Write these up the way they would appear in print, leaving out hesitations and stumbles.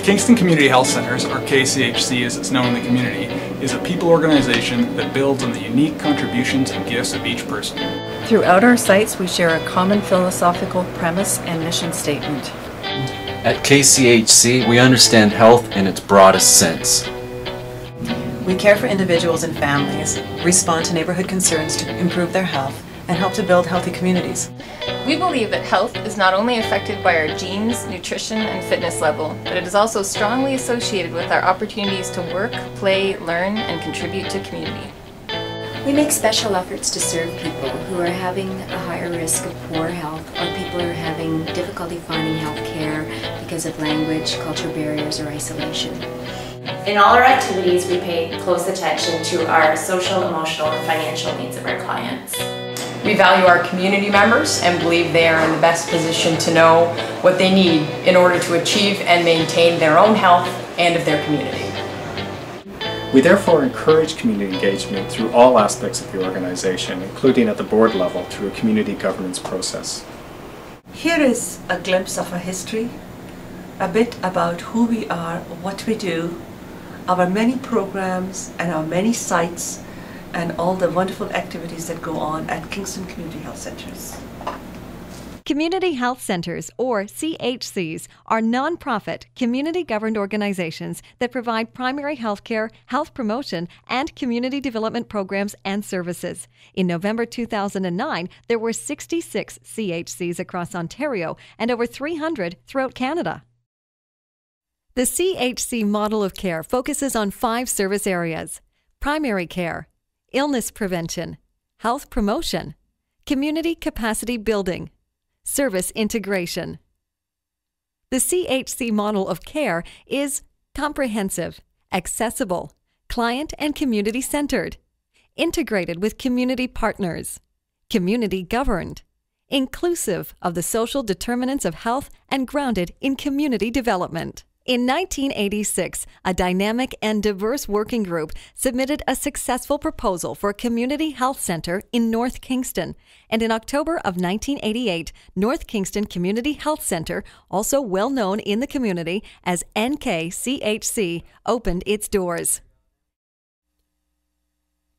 Kingston Community Health Centres, or KCHC as it's known in the community, is a people organization that builds on the unique contributions and gifts of each person. Throughout our sites, we share a common philosophical premise and mission statement. At KCHC, we understand health in its broadest sense. We care for individuals and families, respond to neighborhood concerns to improve their health, and help to build healthy communities. We believe that health is not only affected by our genes, nutrition, and fitness level, but it is also strongly associated with our opportunities to work, play, learn, and contribute to community. We make special efforts to serve people who are having a higher risk of poor health, or people who are having difficulty finding health care because of language, cultural barriers, or isolation. In all our activities, we pay close attention to our social, emotional, and financial needs of our clients. We value our community members and believe they are in the best position to know what they need in order to achieve and maintain their own health and of their community. We therefore encourage community engagement through all aspects of the organization, including at the board level through a community governance process. Here is a glimpse of our history, a bit about who we are, what we do, our many programs and our many sites, and all the wonderful activities that go on at Kingston Community Health Centres. Community Health Centres, or CHCs, are nonprofit, community-governed organizations that provide primary health care, health promotion, and community development programs and services. In November 2009, there were 66 CHCs across Ontario and over 300 throughout Canada. The CHC model of care focuses on 5 service areas: primary care, illness prevention, health promotion, community capacity building, service integration. The CHC model of care is comprehensive, accessible, client and community centered, integrated with community partners, community governed, inclusive of the social determinants of health, and grounded in community development. In 1986, a dynamic and diverse working group submitted a successful proposal for a community health center in North Kingston, and in October of 1988, North Kingston Community Health Centre, also well known in the community as NKCHC, opened its doors.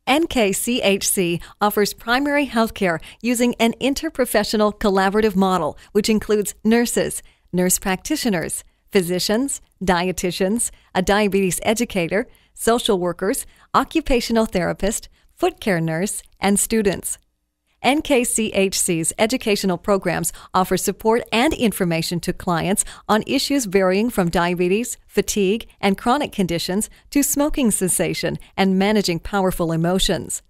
NKCHC offers primary health care using an interprofessional collaborative model, which includes nurses, nurse practitioners, physicians, dietitians, a diabetes educator, social workers, occupational therapist, foot care nurse, and students. NKCHC's educational programs offer support and information to clients on issues varying from diabetes, fatigue, and chronic conditions to smoking cessation and managing powerful emotions.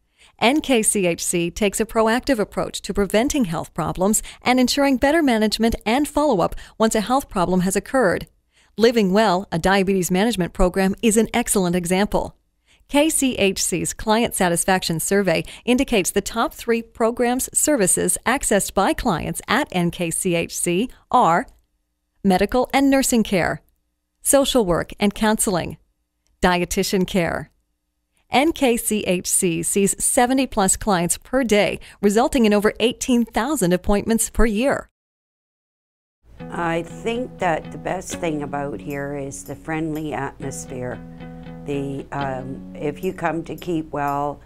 NKCHC takes a proactive approach to preventing health problems and ensuring better management and follow-up once a health problem has occurred. Living Well, a diabetes management program, is an excellent example. KCHC's Client Satisfaction Survey indicates the top 3 programs, services accessed by clients at NKCHC are medical and nursing care, social work and counseling, dietitian care. NKCHC sees 70-plus clients per day, resulting in over 18,000 appointments per year. I think that the best thing about here is the friendly atmosphere. If you come to Keep Well,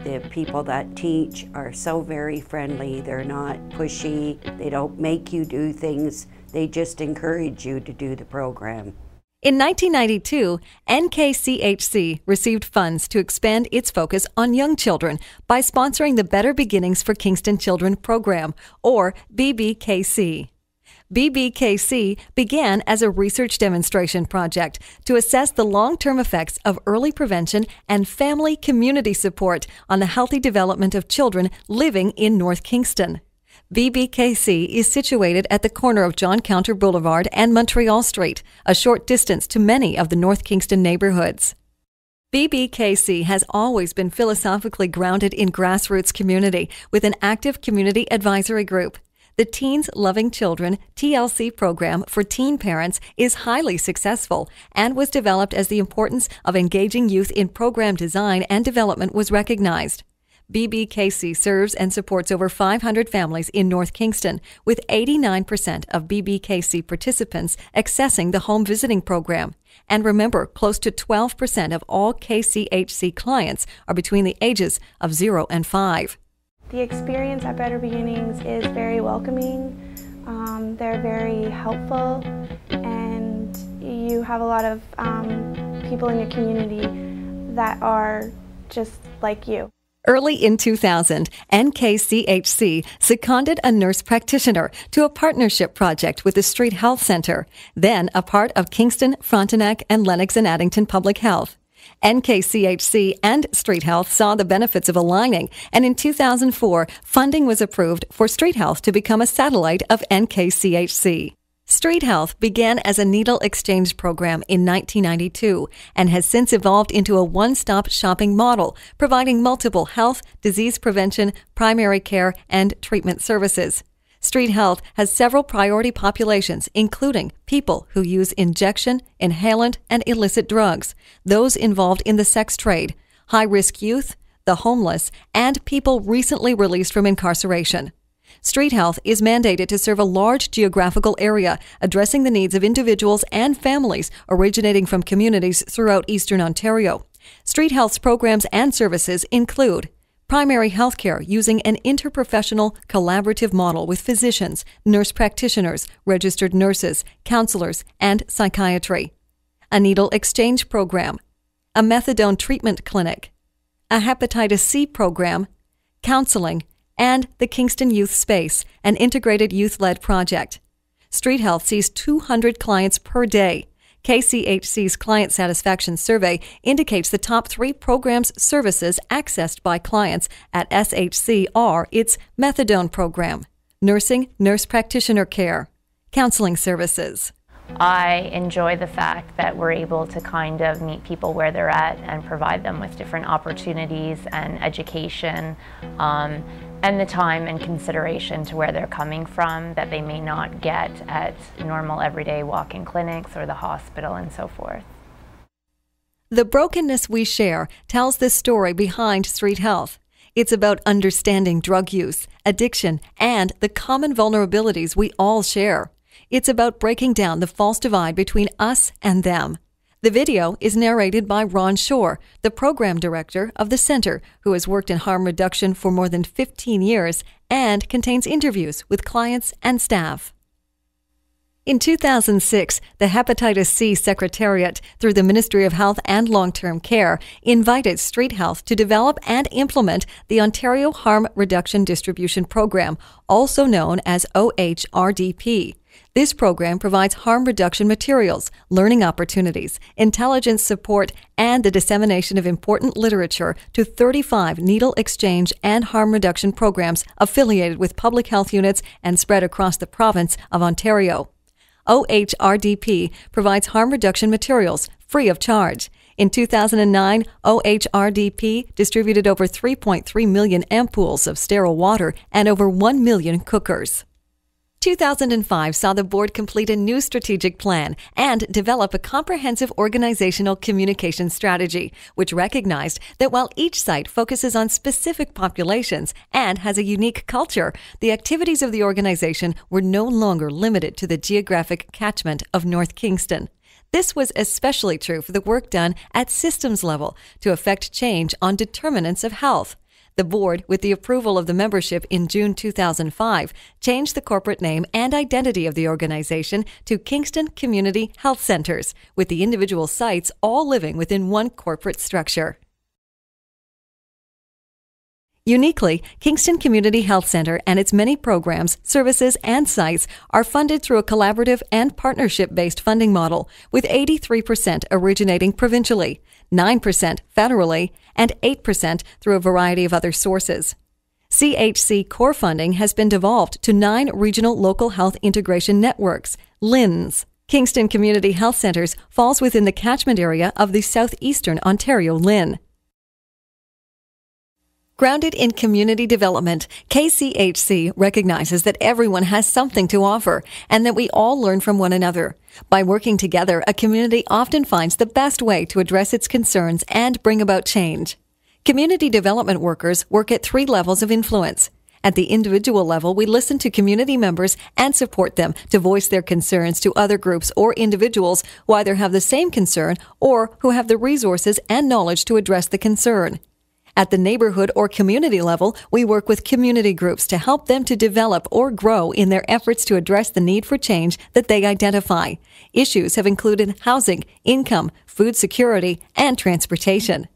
the people that teach are so very friendly. They're not pushy. They don't make you do things. They just encourage you to do the program. In 1992, NKCHC received funds to expand its focus on young children by sponsoring the Better Beginnings for Kingston Children program, or BBKC. BBKC began as a research demonstration project to assess the long-term effects of early prevention and family community support on the healthy development of children living in North Kingston. BBKC is situated at the corner of John Counter Boulevard and Montreal Street, a short distance to many of the North Kingston neighborhoods. BBKC has always been philosophically grounded in grassroots community with an active community advisory group. The Teens Loving Children TLC program for teen parents is highly successful and was developed as the importance of engaging youth in program design and development was recognized. BBKC serves and supports over 500 families in North Kingston, with 89% of BBKC participants accessing the home visiting program. And remember, close to 12% of all KCHC clients are between the ages of 0 and 5. The experience at Better Beginnings is very welcoming. They're very helpful, and you have a lot of people in your community that are just like you. Early in 2000, NKCHC seconded a nurse practitioner to a partnership project with the Street Health Centre, then a part of Kingston, Frontenac, and Lennox and Addington Public Health. NKCHC and Street Health saw the benefits of aligning, and in 2004, funding was approved for Street Health to become a satellite of NKCHC. Street Health began as a needle exchange program in 1992 and has since evolved into a one-stop shopping model, providing multiple health, disease prevention, primary care, and treatment services. Street Health has several priority populations, including people who use injection, inhalant, and illicit drugs, those involved in the sex trade, high-risk youth, the homeless, and people recently released from incarceration. Street Health is mandated to serve a large geographical area, addressing the needs of individuals and families originating from communities throughout Eastern Ontario. Street Health's programs and services include primary health care using an interprofessional collaborative model with physicians, nurse practitioners, registered nurses, counselors, and psychiatry, a needle exchange program, a methadone treatment clinic, a hepatitis C program, counseling, and the Kingston Youth Space, an integrated youth-led project. Street Health sees 200 clients per day. KCHC's Client Satisfaction Survey indicates the top 3 programs services accessed by clients at SHC are its methadone program, nursing, nurse practitioner care, counseling services. I enjoy the fact that we're able to kind of meet people where they're at and provide them with different opportunities and education and the time and consideration to where they're coming from that they may not get at normal everyday walk-in clinics or the hospital and so forth. The Brokenness We Share tells the story behind Street Health. It's about understanding drug use, addiction, and the common vulnerabilities we all share. It's about breaking down the false divide between us and them. The video is narrated by Ron Shore, the program director of the center, who has worked in harm reduction for more than 15 years and contains interviews with clients and staff. In 2006, the Hepatitis C Secretariat, through the Ministry of Health and Long-Term Care, invited Street Health to develop and implement the Ontario Harm Reduction Distribution Program, also known as OHRDP. This program provides harm reduction materials, learning opportunities, intelligence support, and the dissemination of important literature to 35 needle exchange and harm reduction programs affiliated with public health units and spread across the province of Ontario. OHRDP provides harm reduction materials free of charge. In 2009, OHRDP distributed over 3.3 million ampoules of sterile water and over 1 million cookers. 2005 saw the board complete a new strategic plan and develop a comprehensive organizational communication strategy, which recognized that while each site focuses on specific populations and has a unique culture, the activities of the organization were no longer limited to the geographic catchment of North Kingston. This was especially true for the work done at systems level to effect change on determinants of health. The board, with the approval of the membership in June 2005, changed the corporate name and identity of the organization to Kingston Community Health Centres, with the individual sites all living within one corporate structure. Uniquely, Kingston Community Health Centre and its many programs, services, and sites are funded through a collaborative and partnership-based funding model, with 83% originating provincially, 9% federally, and 8% through a variety of other sources. CHC core funding has been devolved to 9 regional local health integration networks, LINs. Kingston Community Health Centres falls within the catchment area of the Southeastern Ontario LIN. Grounded in community development, KCHC recognizes that everyone has something to offer and that we all learn from one another. By working together, a community often finds the best way to address its concerns and bring about change. Community development workers work at 3 levels of influence. At the individual level, we listen to community members and support them to voice their concerns to other groups or individuals who either have the same concern or who have the resources and knowledge to address the concern. At the neighborhood or community level, we work with community groups to help them to develop or grow in their efforts to address the need for change that they identify. Issues have included housing, income, food security, and transportation.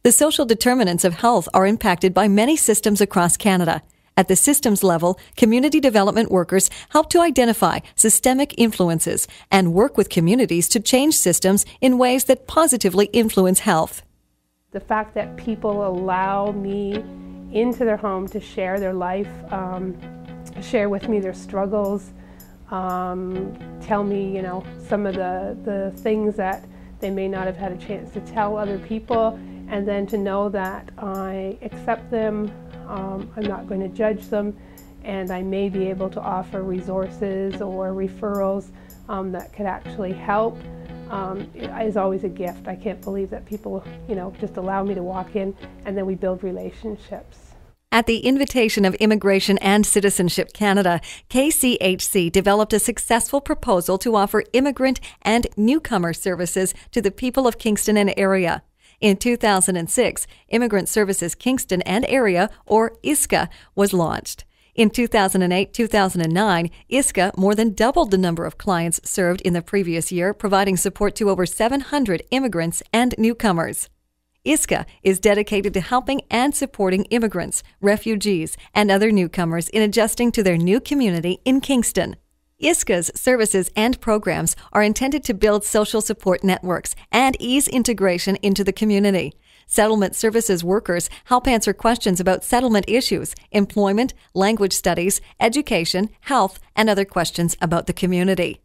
The social determinants of health are impacted by many systems across Canada. At the systems level, community development workers help to identify systemic influences and work with communities to change systems in ways that positively influence health. The fact that people allow me into their home to share their life, share with me their struggles, tell me, some of the things that they may not have had a chance to tell other people, and then to know that I accept them, I'm not going to judge them, and I may be able to offer resources or referrals that could actually help. Is always a gift. I can't believe that people, just allow me to walk in and then we build relationships. At the invitation of Immigration and Citizenship Canada, KCHC developed a successful proposal to offer immigrant and newcomer services to the people of Kingston and area. In 2006, Immigrant Services Kingston and Area, or ISCA, was launched. In 2008-2009, ISCA more than doubled the number of clients served in the previous year, providing support to over 700 immigrants and newcomers. ISCA is dedicated to helping and supporting immigrants, refugees, and other newcomers in adjusting to their new community in Kingston. ISCA's services and programs are intended to build social support networks and ease integration into the community. Settlement services workers help answer questions about settlement issues, employment, language studies, education, health, and other questions about the community.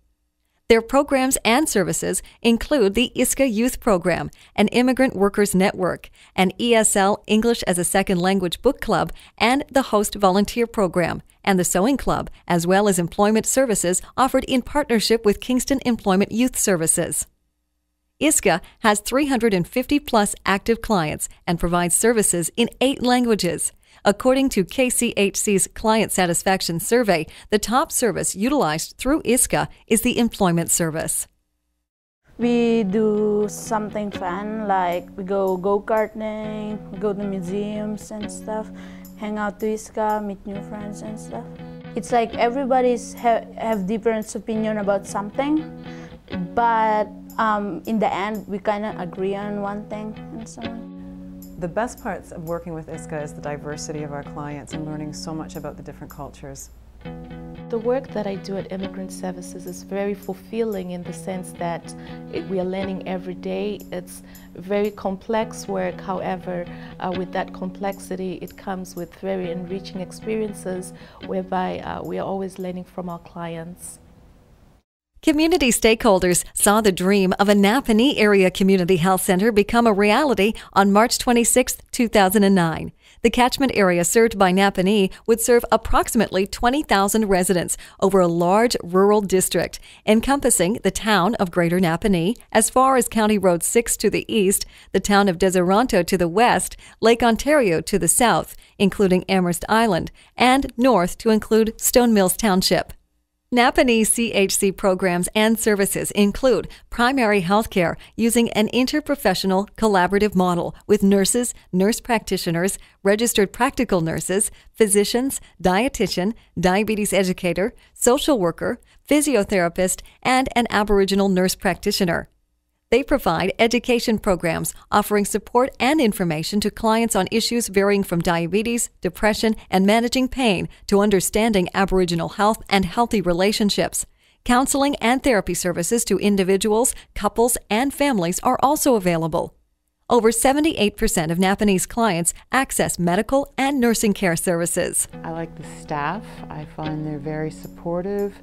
Their programs and services include the ISCA Youth Program, an immigrant workers network, an ESL English as a Second Language book club, and the Host Volunteer Program, and the Sewing Club, as well as employment services offered in partnership with Kingston Employment Youth Services. ISCA has 350-plus active clients and provides services in 8 languages. According to KCHC's Client Satisfaction Survey, the top service utilized through ISCA is the employment service. We do something fun, like we go go-karting, we go to museums and stuff, hang out to ISCA, meet new friends and stuff. It's like everybody's have different opinion about something, but in the end, we kind of agree on one thing and so on. The best parts of working with ISCA is the diversity of our clients and learning so much about the different cultures. The work that I do at Immigrant Services is very fulfilling in the sense that we are learning every day. It's very complex work, however, with that complexity, it comes with very enriching experiences whereby we are always learning from our clients. Community stakeholders saw the dream of a Napanee Area Community Health Centre become a reality on March 26, 2009. The catchment area served by Napanee would serve approximately 20,000 residents over a large rural district, encompassing the town of Greater Napanee, as far as County Road 6 to the east, the town of Deseronto to the west, Lake Ontario to the south, including Amherst Island, and north to include Stone Mills Township. Napanee CHC programs and services include primary health care using an interprofessional collaborative model with nurses, nurse practitioners, registered practical nurses, physicians, dietitian, diabetes educator, social worker, physiotherapist, and an Aboriginal nurse practitioner. They provide education programs offering support and information to clients on issues varying from diabetes, depression, and managing pain to understanding Aboriginal health and healthy relationships. Counseling and therapy services to individuals, couples, and families are also available. Over 78% of Napanee's clients access medical and nursing care services. I like the staff. I find they're very supportive.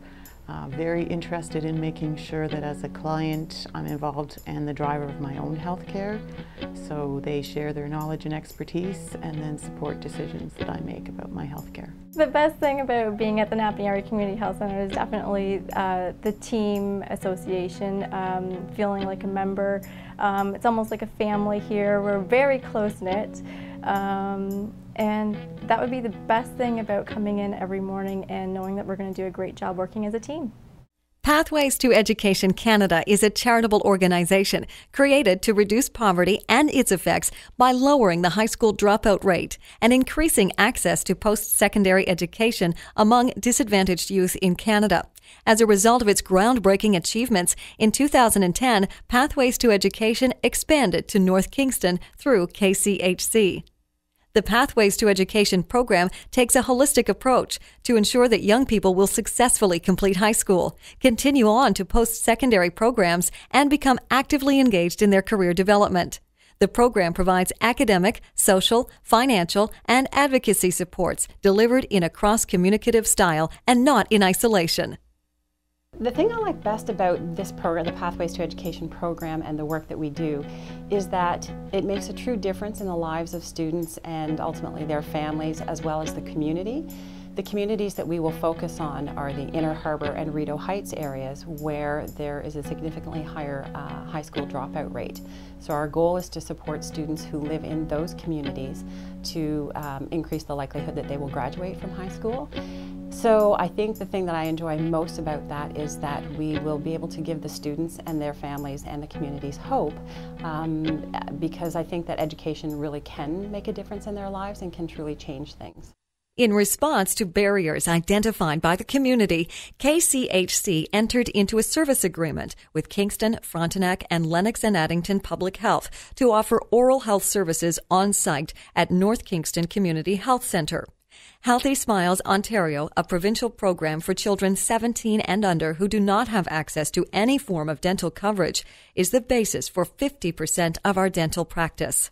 very interested in making sure that as a client I'm involved and the driver of my own healthcare, so they share their knowledge and expertise and then support decisions that I make about my healthcare. The best thing about being at the Napanee Area Community Health Centre is definitely the team association, feeling like a member. It's almost like a family here. We're very close-knit. And that would be the best thing about coming in every morning and knowing that we're going to do a great job working as a team. Pathways to Education Canada is a charitable organization created to reduce poverty and its effects by lowering the high school dropout rate and increasing access to post-secondary education among disadvantaged youth in Canada. As a result of its groundbreaking achievements, in 2010, Pathways to Education expanded to North Kingston through KCHC. The Pathways to Education program takes a holistic approach to ensure that young people will successfully complete high school, continue on to post-secondary programs, and become actively engaged in their career development. The program provides academic, social, financial, and advocacy supports delivered in a cross-communicative style and not in isolation. The thing I like best about this program, the Pathways to Education program, and the work that we do is that it makes a true difference in the lives of students and ultimately their families as well as the community. The communities that we will focus on are the Inner Harbour and Rideau Heights areas where there is a significantly higher high school dropout rate. So our goal is to support students who live in those communities to increase the likelihood that they will graduate from high school. So I think the thing that I enjoy most about that is that we will be able to give the students and their families and the communities hope, because I think that education really can make a difference in their lives and can truly change things. In response to barriers identified by the community, KCHC entered into a service agreement with Kingston, Frontenac, and Lennox and Addington Public Health to offer oral health services on-site at North Kingston Community Health Centre. Healthy Smiles Ontario, a provincial program for children 17 and under who do not have access to any form of dental coverage, is the basis for 50% of our dental practice.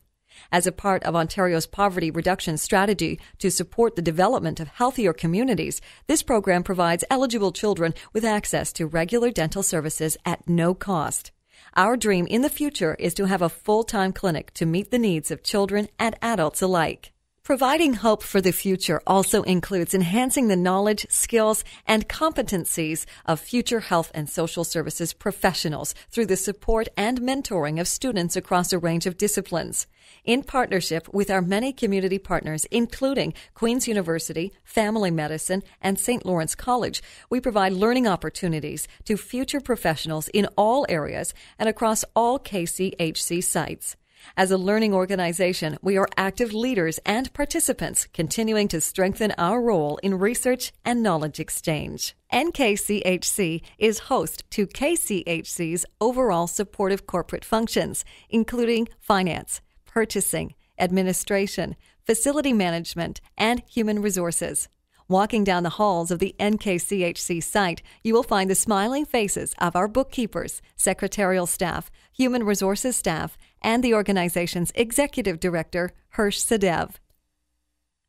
As a part of Ontario's poverty reduction strategy to support the development of healthier communities, this program provides eligible children with access to regular dental services at no cost. Our dream in the future is to have a full-time clinic to meet the needs of children and adults alike. Providing hope for the future also includes enhancing the knowledge, skills, and competencies of future health and social services professionals through the support and mentoring of students across a range of disciplines. In partnership with our many community partners, including Queen's University, Family Medicine, and St. Lawrence College, we provide learning opportunities to future professionals in all areas and across all KCHC sites. As a learning organization, we are active leaders and participants, continuing to strengthen our role in research and knowledge exchange. NKCHC is host to KCHC's overall supportive corporate functions, including finance, purchasing, administration, facility management, and human resources. Walking down the halls of the NKCHC site, you will find the smiling faces of our bookkeepers, secretarial staff, human resources staff, and the organization's executive director, Hirsch Sadev.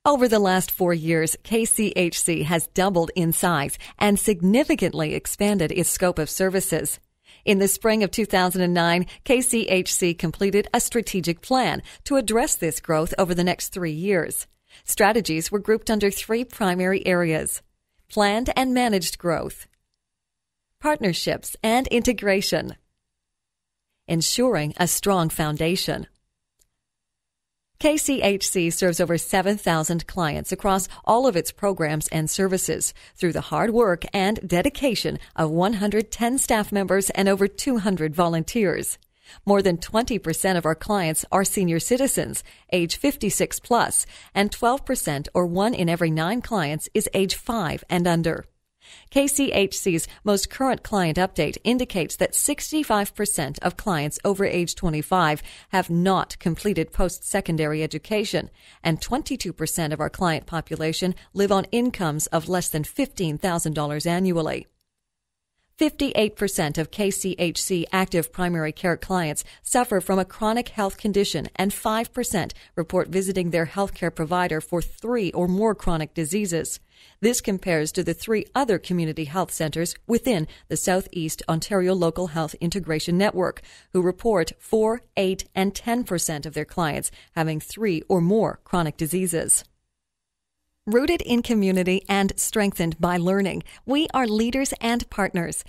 Over the last 4 years, KCHC has doubled in size and significantly expanded its scope of services. In the spring of 2009, KCHC completed a strategic plan to address this growth over the next 3 years. Strategies were grouped under 3 primary areas: planned and managed growth, partnerships and integration, ensuring a strong foundation. KCHC serves over 7,000 clients across all of its programs and services through the hard work and dedication of 110 staff members and over 200 volunteers. More than 20% of our clients are senior citizens, age 56 plus, and 12% or 1 in every 9 clients is age 5 and under. KCHC's most current client update indicates that 65% of clients over age 25 have not completed post-secondary education, and 22% of our client population live on incomes of less than $15,000 annually. 58% of KCHC active primary care clients suffer from a chronic health condition, and 5% report visiting their healthcare provider for 3 or more chronic diseases. This compares to the 3 other community health centres within the Southeast Ontario Local Health Integration Network, who report 4, 8, and 10% of their clients having 3 or more chronic diseases. Rooted in community and strengthened by learning, we are leaders and partners.